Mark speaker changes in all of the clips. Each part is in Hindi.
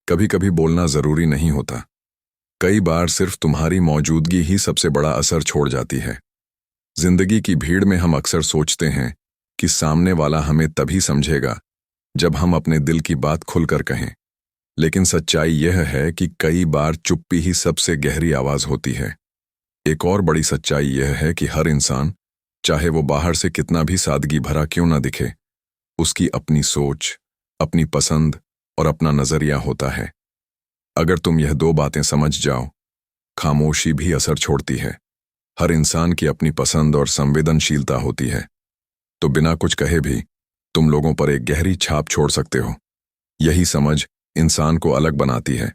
Speaker 1: कभी कभी बोलना जरूरी नहीं होता। कई बार सिर्फ तुम्हारी मौजूदगी ही सबसे बड़ा असर छोड़ जाती है। जिंदगी की भीड़ में हम अक्सर सोचते हैं कि सामने वाला हमें तभी समझेगा जब हम अपने दिल की बात खुलकर कहें। लेकिन सच्चाई यह है कि कई बार चुप्पी ही सबसे गहरी आवाज होती है। एक और बड़ी सच्चाई यह है कि हर इंसान, चाहे वो बाहर से कितना भी सादगी भरा क्यों ना दिखे, उसकी अपनी सोच, अपनी पसंद और अपना नजरिया होता है। अगर तुम यह दो बातें समझ जाओ, खामोशी भी असर छोड़ती है। हर इंसान की अपनी पसंद और संवेदनशीलता होती है, तो बिना कुछ कहे भी तुम लोगों पर एक गहरी छाप छोड़ सकते हो। यही समझ इंसान को अलग बनाती है।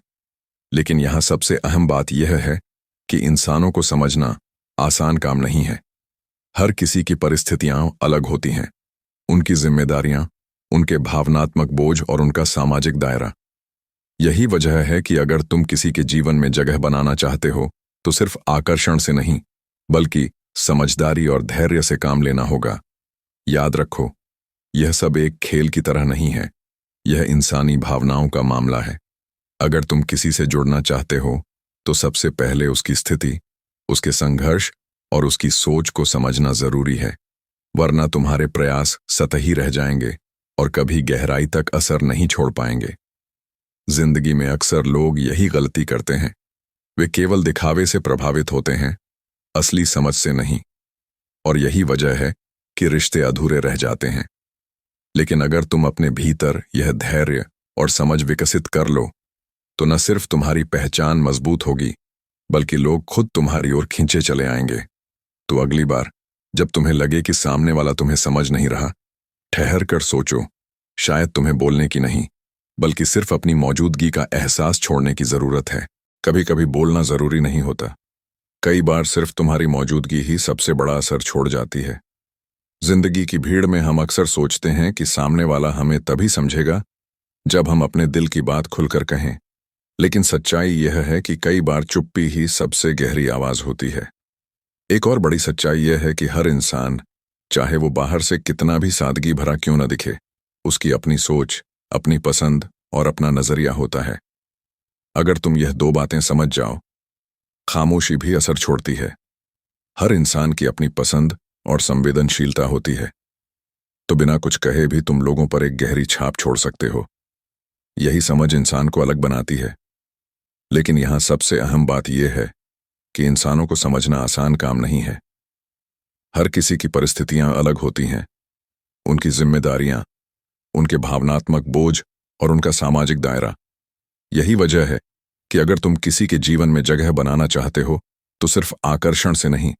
Speaker 1: लेकिन यहां सबसे अहम बात यह है कि इंसानों को समझना आसान काम नहीं है। हर किसी की परिस्थितियां अलग होती हैं, उनकी जिम्मेदारियां, उनके भावनात्मक बोझ और उनका सामाजिक दायरा। यही वजह है कि अगर तुम किसी के जीवन में जगह बनाना चाहते हो तो सिर्फ आकर्षण से नहीं, बल्कि समझदारी और धैर्य से काम लेना होगा। याद रखो, यह सब एक खेल की तरह नहीं है, यह इंसानी भावनाओं का मामला है। अगर तुम किसी से जुड़ना चाहते हो तो सबसे पहले उसकी स्थिति, उसके संघर्ष और उसकी सोच को समझना जरूरी है, वरना तुम्हारे प्रयास सतही रह जाएंगे और कभी गहराई तक असर नहीं छोड़ पाएंगे। जिंदगी में अक्सर लोग यही गलती करते हैं, वे केवल दिखावे से प्रभावित होते हैं, असली समझ से नहीं। और यही वजह है कि रिश्ते अधूरे रह जाते हैं। लेकिन अगर तुम अपने भीतर यह धैर्य और समझ विकसित कर लो, तो न सिर्फ तुम्हारी पहचान मजबूत होगी, बल्कि लोग खुद तुम्हारी ओर खींचे चले आएंगे। तो अगली बार जब तुम्हें लगे कि सामने वाला तुम्हें समझ नहीं रहा, ठहर कर सोचो, शायद तुम्हें बोलने की नहीं, बल्कि सिर्फ अपनी मौजूदगी का एहसास छोड़ने की जरूरत है। कभी कभी बोलना जरूरी नहीं होता, कई बार सिर्फ तुम्हारी मौजूदगी ही सबसे बड़ा असर छोड़ जाती है। जिंदगी की भीड़ में हम अक्सर सोचते हैं कि सामने वाला हमें तभी समझेगा जब हम अपने दिल की बात खुलकर कहें। लेकिन सच्चाई यह है कि कई बार चुप्पी ही सबसे गहरी आवाज होती है। एक और बड़ी सच्चाई यह है कि हर इंसान, चाहे वो बाहर से कितना भी सादगी भरा क्यों न दिखे, उसकी अपनी सोच, अपनी पसंद और अपना नजरिया होता है। अगर तुम यह दो बातें समझ जाओ, खामोशी भी असर छोड़ती है। हर इंसान की अपनी पसंद और संवेदनशीलता होती है, तो बिना कुछ कहे भी तुम लोगों पर एक गहरी छाप छोड़ सकते हो। यही समझ इंसान को अलग बनाती है। लेकिन यहां सबसे अहम बात यह है कि इंसानों को समझना आसान काम नहीं है। हर किसी की परिस्थितियां अलग होती हैं, उनकी जिम्मेदारियां, उनके भावनात्मक बोझ और उनका सामाजिक दायरा। यही वजह है कि अगर तुम किसी के जीवन में जगह बनाना चाहते हो तो सिर्फ आकर्षण से नहीं,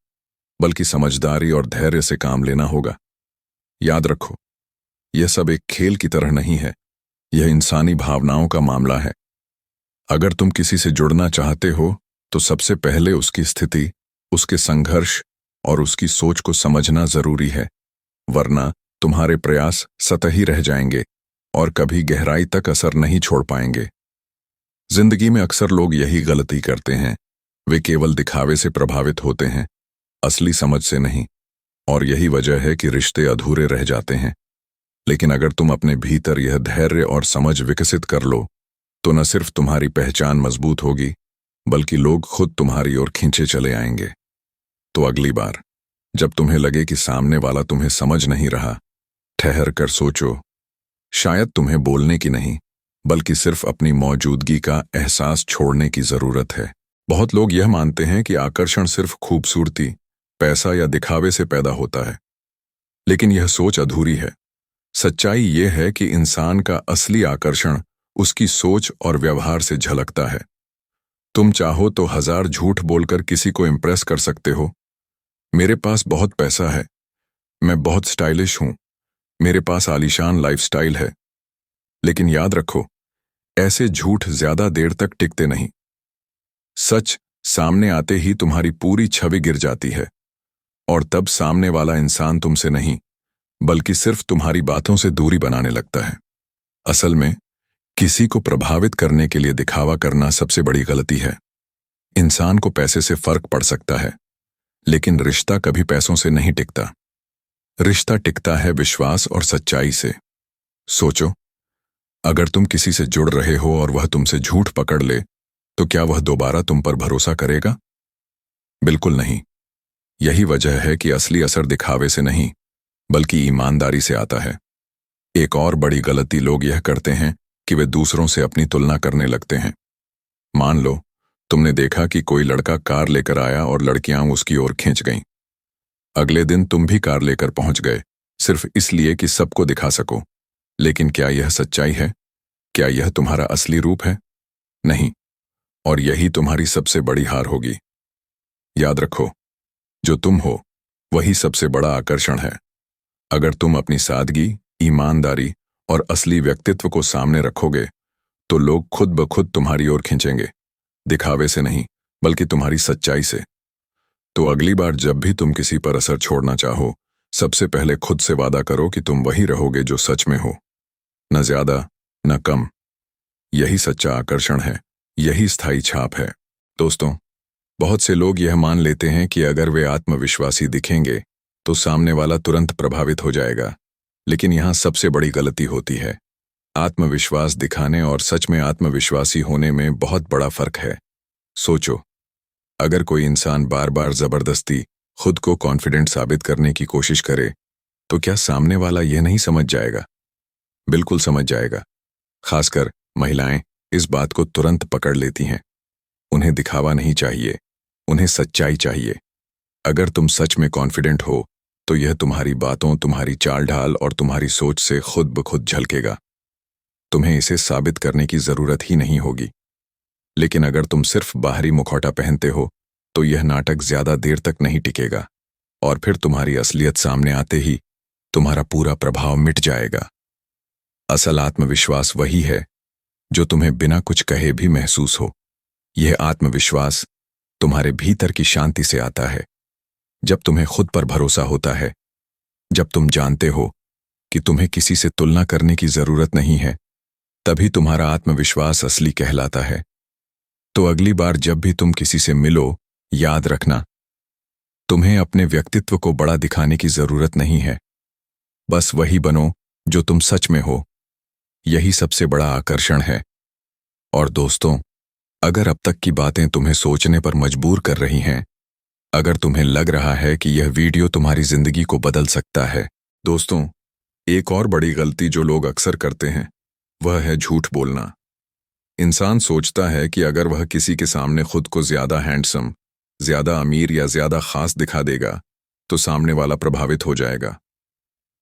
Speaker 1: बल्कि समझदारी और धैर्य से काम लेना होगा। याद रखो, यह सब एक खेल की तरह नहीं है, यह इंसानी भावनाओं का मामला है। अगर तुम किसी से जुड़ना चाहते हो तो सबसे पहले उसकी स्थिति, उसके संघर्ष और उसकी सोच को समझना जरूरी है, वरना तुम्हारे प्रयास सतही रह जाएंगे और कभी गहराई तक असर नहीं छोड़ पाएंगे। जिंदगी में अक्सर लोग यही गलती करते हैं, वे केवल दिखावे से प्रभावित होते हैं, असली समझ से नहीं। और यही वजह है कि रिश्ते अधूरे रह जाते हैं। लेकिन अगर तुम अपने भीतर यह धैर्य और समझ विकसित कर लो, तो न सिर्फ तुम्हारी पहचान मजबूत होगी, बल्कि लोग खुद तुम्हारी ओर खींचे चले आएंगे। तो अगली बार जब तुम्हें लगे कि सामने वाला तुम्हें समझ नहीं रहा, ठहर कर सोचो, शायद तुम्हें बोलने की नहीं, बल्कि सिर्फ अपनी मौजूदगी का एहसास छोड़ने की जरूरत है। बहुत लोग यह मानते हैं कि आकर्षण सिर्फ खूबसूरती, पैसा या दिखावे से पैदा होता है, लेकिन यह सोच अधूरी है। सच्चाई यह है कि इंसान का असली आकर्षण उसकी सोच और व्यवहार से झलकता है। तुम चाहो तो 1000 झूठ बोलकर किसी को इंप्रेस कर सकते हो। मेरे पास बहुत पैसा है, मैं बहुत स्टाइलिश हूं, मेरे पास आलीशान लाइफस्टाइल है। लेकिन याद रखो, ऐसे झूठ ज्यादा देर तक टिकते नहीं। सच सामने आते ही तुम्हारी पूरी छवि गिर जाती है, और तब सामने वाला इंसान तुमसे नहीं, बल्कि सिर्फ तुम्हारी बातों से दूरी बनाने लगता है। असल में किसी को प्रभावित करने के लिए दिखावा करना सबसे बड़ी गलती है। इंसान को पैसे से फर्क पड़ सकता है, लेकिन रिश्ता कभी पैसों से नहीं टिकता। रिश्ता टिकता है विश्वास और सच्चाई से। सोचो, अगर तुम किसी से जुड़ रहे हो और वह तुमसे झूठ पकड़ ले, तो क्या वह दोबारा तुम पर भरोसा करेगा? बिल्कुल नहीं। यही वजह है कि असली असर दिखावे से नहीं, बल्कि ईमानदारी से आता है। एक और बड़ी गलती लोग यह करते हैं कि वे दूसरों से अपनी तुलना करने लगते हैं। मान लो, तुमने देखा कि कोई लड़का कार लेकर आया और लड़कियां उसकी ओर खींच गईं। अगले दिन तुम भी कार लेकर पहुंच गए, सिर्फ इसलिए कि सबको दिखा सको। लेकिन क्या यह सच्चाई है? क्या यह तुम्हारा असली रूप है? नहीं। और यही तुम्हारी सबसे बड़ी हार होगी। याद रखो, जो तुम हो वही सबसे बड़ा आकर्षण है। अगर तुम अपनी सादगी, ईमानदारी और असली व्यक्तित्व को सामने रखोगे, तो लोग खुद ब खुद तुम्हारी ओर खींचेंगे, दिखावे से नहीं, बल्कि तुम्हारी सच्चाई से। तो अगली बार जब भी तुम किसी पर असर छोड़ना चाहो, सबसे पहले खुद से वादा करो कि तुम वही रहोगे जो सच में हो, न ज्यादा न कम। यही सच्चा आकर्षण है, यही स्थायी छाप है। दोस्तों, बहुत से लोग यह मान लेते हैं कि अगर वे आत्मविश्वासी दिखेंगे तो सामने वाला तुरंत प्रभावित हो जाएगा, लेकिन यहां सबसे बड़ी गलती होती है। आत्मविश्वास दिखाने और सच में आत्मविश्वासी होने में बहुत बड़ा फर्क है। सोचो, अगर कोई इंसान बार बार जबरदस्ती खुद को कॉन्फिडेंट साबित करने की कोशिश करे, तो क्या सामने वाला यह नहीं समझ जाएगा? बिल्कुल समझ जाएगा। खासकर महिलाएं इस बात को तुरंत पकड़ लेती हैं। उन्हें दिखावा नहीं चाहिए, उन्हें सच्चाई चाहिए। अगर तुम सच में कॉन्फिडेंट हो, तो यह तुम्हारी बातों, तुम्हारी चाल ढाल और तुम्हारी सोच से खुद ब खुद झलकेगा। तुम्हें इसे साबित करने की जरूरत ही नहीं होगी। लेकिन अगर तुम सिर्फ बाहरी मुखौटा पहनते हो, तो यह नाटक ज्यादा देर तक नहीं टिकेगा, और फिर तुम्हारी असलियत सामने आते ही तुम्हारा पूरा प्रभाव मिट जाएगा। असल आत्मविश्वास वही है जो तुम्हें बिना कुछ कहे भी महसूस हो। यह आत्मविश्वास तुम्हारे भीतर की शांति से आता है। जब तुम्हें खुद पर भरोसा होता है, जब तुम जानते हो कि तुम्हें किसी से तुलना करने की जरूरत नहीं है, तभी तुम्हारा आत्मविश्वास असली कहलाता है। तो अगली बार जब भी तुम किसी से मिलो, याद रखना, तुम्हें अपने व्यक्तित्व को बड़ा दिखाने की जरूरत नहीं है। बस वही बनो जो तुम सच में हो। यही सबसे बड़ा आकर्षण है। और दोस्तों, अगर अब तक की बातें तुम्हें सोचने पर मजबूर कर रही हैं, अगर तुम्हें लग रहा है कि यह वीडियो तुम्हारी जिंदगी को बदल सकता है, दोस्तों, एक और बड़ी गलती जो लोग अक्सर करते हैं, वह है झूठ बोलना। इंसान सोचता है कि अगर वह किसी के सामने खुद को ज्यादा हैंडसम, ज्यादा अमीर या ज्यादा खास दिखा देगा, तो सामने वाला प्रभावित हो जाएगा।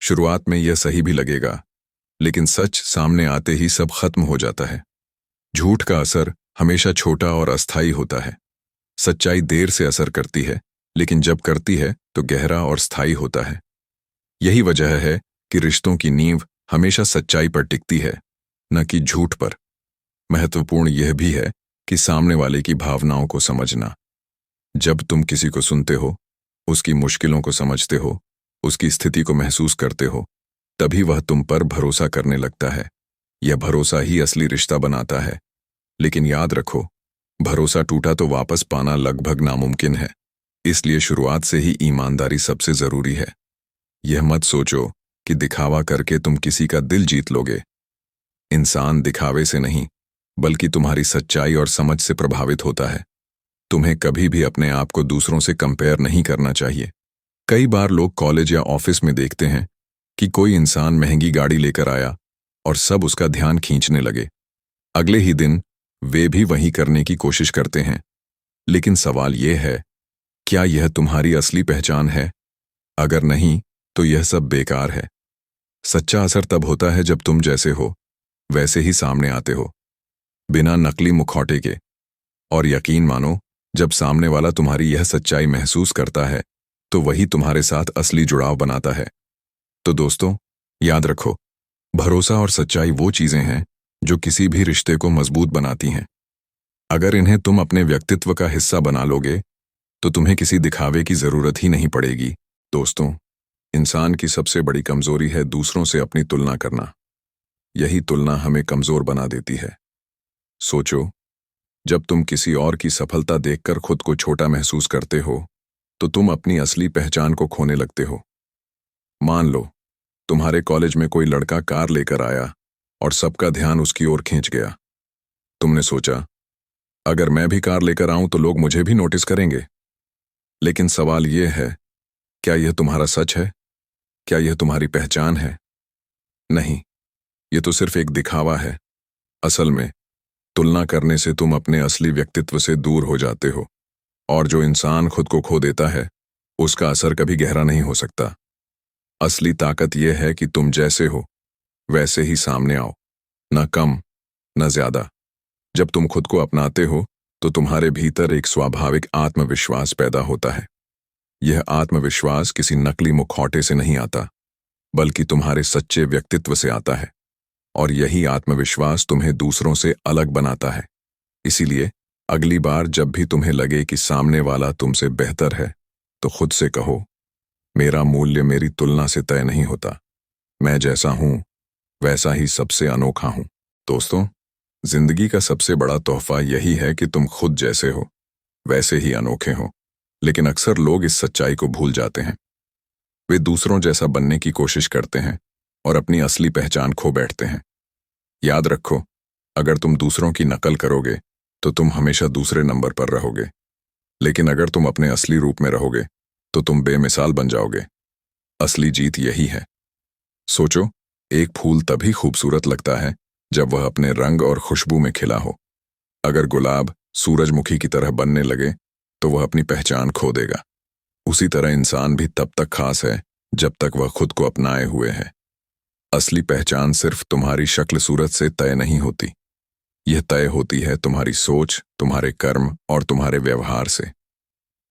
Speaker 1: शुरुआत में यह सही भी लगेगा, लेकिन सच सामने आते ही सब खत्म हो जाता है। झूठ का असर हमेशा छोटा और अस्थायी होता है। सच्चाई देर से असर करती है, लेकिन जब करती है तो गहरा और स्थायी होता है। यही वजह है कि रिश्तों की नींव हमेशा सच्चाई पर टिकती है, न कि झूठ पर। महत्वपूर्ण यह भी है कि सामने वाले की भावनाओं को समझना। जब तुम किसी को सुनते हो, उसकी मुश्किलों को समझते हो, उसकी स्थिति को महसूस करते हो, तभी वह तुम पर भरोसा करने लगता है। यह भरोसा ही असली रिश्ता बनाता है। लेकिन याद रखो, भरोसा टूटा तो वापस पाना लगभग नामुमकिन है। इसलिए शुरुआत से ही ईमानदारी सबसे जरूरी है। यह मत सोचो कि दिखावा करके तुम किसी का दिल जीत लोगे। इंसान दिखावे से नहीं, बल्कि तुम्हारी सच्चाई और समझ से प्रभावित होता है। तुम्हें कभी भी अपने आप को दूसरों से कंपेयर नहीं करना चाहिए। कई बार लोग कॉलेज या ऑफिस में देखते हैं कि कोई इंसान महंगी गाड़ी लेकर आया और सब उसका ध्यान खींचने लगे। अगले ही दिन वे भी वही करने की कोशिश करते हैं। लेकिन सवाल यह है, क्या यह तुम्हारी असली पहचान है? अगर नहीं, तो यह सब बेकार है। सच्चा असर तब होता है जब तुम जैसे हो वैसे ही सामने आते हो, बिना नकली मुखौटे के। और यकीन मानो, जब सामने वाला तुम्हारी यह सच्चाई महसूस करता है, तो वही तुम्हारे साथ असली जुड़ाव बनाता है। तो दोस्तों, याद रखो, भरोसा और सच्चाई वो चीजें हैं जो किसी भी रिश्ते को मजबूत बनाती हैं। अगर इन्हें तुम अपने व्यक्तित्व का हिस्सा बना लोगे, तो तुम्हें किसी दिखावे की जरूरत ही नहीं पड़ेगी। दोस्तों, इंसान की सबसे बड़ी कमजोरी है दूसरों से अपनी तुलना करना। यही तुलना हमें कमजोर बना देती है। सोचो, जब तुम किसी और की सफलता देखकर खुद को छोटा महसूस करते हो, तो तुम अपनी असली पहचान को खोने लगते हो। मान लो, तुम्हारे कॉलेज में कोई लड़का कार लेकर आया और सबका ध्यान उसकी ओर खींच गया। तुमने सोचा, अगर मैं भी कार लेकर आऊं तो लोग मुझे भी नोटिस करेंगे। लेकिन सवाल यह है, क्या यह तुम्हारा सच है? क्या यह तुम्हारी पहचान है? नहीं, यह तो सिर्फ एक दिखावा है। असल में तुलना करने से तुम अपने असली व्यक्तित्व से दूर हो जाते हो, और जो इंसान खुद को खो देता है उसका असर कभी गहरा नहीं हो सकता। असली ताकत यह है कि तुम जैसे हो वैसे ही सामने आओ, न कम न ज्यादा। जब तुम खुद को अपनाते हो तो तुम्हारे भीतर एक स्वाभाविक आत्मविश्वास पैदा होता है। यह आत्मविश्वास किसी नकली मुखौटे से नहीं आता, बल्कि तुम्हारे सच्चे व्यक्तित्व से आता है, और यही आत्मविश्वास तुम्हें दूसरों से अलग बनाता है। इसीलिए अगली बार जब भी तुम्हें लगे कि सामने वाला तुमसे बेहतर है, तो खुद से कहो, मेरा मूल्य मेरी तुलना से तय नहीं होता। मैं जैसा हूं वैसा ही सबसे अनोखा हूं। दोस्तों, जिंदगी का सबसे बड़ा तोहफा यही है कि तुम खुद जैसे हो वैसे ही अनोखे हो। लेकिन अक्सर लोग इस सच्चाई को भूल जाते हैं। वे दूसरों जैसा बनने की कोशिश करते हैं और अपनी असली पहचान खो बैठते हैं। याद रखो, अगर तुम दूसरों की नकल करोगे तो तुम हमेशा दूसरे नंबर पर रहोगे। लेकिन अगर तुम अपने असली रूप में रहोगे तो तुम बेमिसाल बन जाओगे। असली जीत यही है। सोचो, एक फूल तभी खूबसूरत लगता है जब वह अपने रंग और खुशबू में खिला हो। अगर गुलाब सूरजमुखी की तरह बनने लगे तो वह अपनी पहचान खो देगा। उसी तरह इंसान भी तब तक खास है जब तक वह खुद को अपनाए हुए है। असली पहचान सिर्फ तुम्हारी शक्ल सूरत से तय नहीं होती। यह तय होती है तुम्हारी सोच, तुम्हारे कर्म और तुम्हारे व्यवहार से।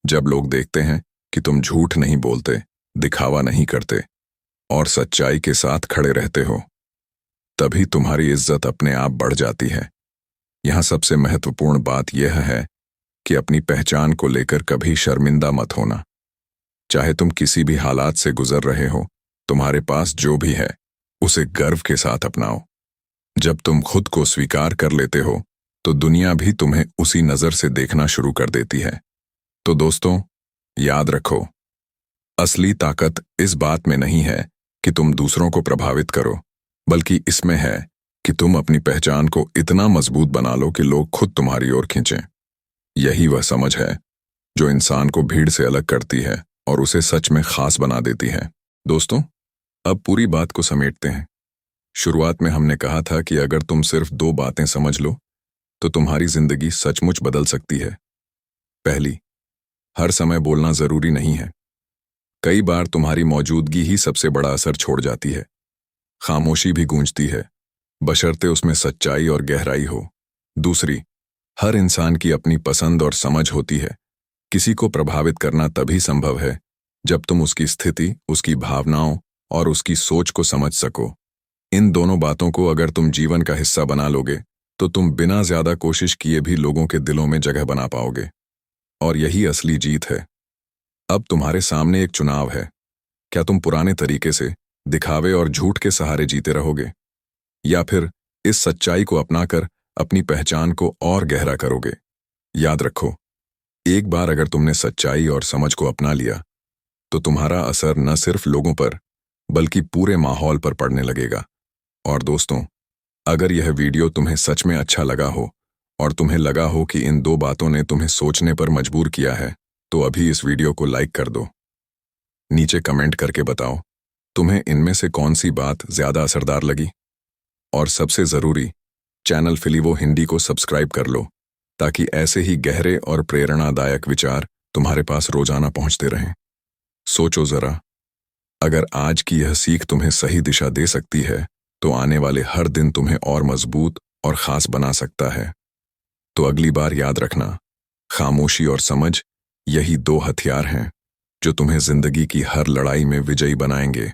Speaker 1: जब लोग देखते हैं कि तुम झूठ नहीं बोलते, दिखावा नहीं करते और सच्चाई के साथ खड़े रहते हो, तभी तुम्हारी इज्जत अपने आप बढ़ जाती है। यहां सबसे महत्वपूर्ण बात यह है कि अपनी पहचान को लेकर कभी शर्मिंदा मत होना। चाहे तुम किसी भी हालात से गुजर रहे हो, तुम्हारे पास जो भी है उसे गर्व के साथ अपनाओ। जब तुम खुद को स्वीकार कर लेते हो तो दुनिया भी तुम्हें उसी नजर से देखना शुरू कर देती है। तो दोस्तों, याद रखो, असली ताकत इस बात में नहीं है कि तुम दूसरों को प्रभावित करो, बल्कि इसमें है कि तुम अपनी पहचान को इतना मजबूत बना लो कि लोग खुद तुम्हारी ओर खींचें। यही वह समझ है जो इंसान को भीड़ से अलग करती है और उसे सच में खास बना देती है। दोस्तों, अब पूरी बात को समेटते हैं। शुरुआत में हमने कहा था कि अगर तुम सिर्फ 2 बातें समझ लो तो तुम्हारी जिंदगी सचमुच बदल सकती है। पहली, हर समय बोलना जरूरी नहीं है। कई बार तुम्हारी मौजूदगी ही सबसे बड़ा असर छोड़ जाती है। खामोशी भी गूंजती है, बशर्ते उसमें सच्चाई और गहराई हो। दूसरी, हर इंसान की अपनी पसंद और समझ होती है। किसी को प्रभावित करना तभी संभव है जब तुम उसकी स्थिति, उसकी भावनाओं और उसकी सोच को समझ सको। इन दोनों बातों को अगर तुम जीवन का हिस्सा बना लोगे तो तुम बिना ज्यादा कोशिश किए भी लोगों के दिलों में जगह बना पाओगे। और यही असली जीत है। अब तुम्हारे सामने एक चुनाव है। क्या तुम पुराने तरीके से, दिखावे और झूठ के सहारे जीते रहोगे, या फिर इस सच्चाई को अपनाकर अपनी पहचान को और गहरा करोगे? याद रखो, एक बार अगर तुमने सच्चाई और समझ को अपना लिया तो तुम्हारा असर न सिर्फ लोगों पर बल्कि पूरे माहौल पर पड़ने लगेगा। और दोस्तों, अगर यह वीडियो तुम्हें सच में अच्छा लगा हो और तुम्हें लगा हो कि इन 2 बातों ने तुम्हें सोचने पर मजबूर किया है, तो अभी इस वीडियो को लाइक कर दो। नीचे कमेंट करके बताओ तुम्हें इनमें से कौन सी बात ज्यादा असरदार लगी। और सबसे जरूरी, चैनल फिलीवो हिंदी को सब्सक्राइब कर लो ताकि ऐसे ही गहरे और प्रेरणादायक विचार तुम्हारे पास रोजाना पहुंचते रहें। सोचो जरा, अगर आज की यह सीख तुम्हें सही दिशा दे सकती है तो आने वाले हर दिन तुम्हें और मजबूत और खास बना सकता है। तो अगली बार याद रखना, खामोशी और समझ, यही 2 हथियार हैं जो तुम्हें जिंदगी की हर लड़ाई में विजयी बनाएंगे।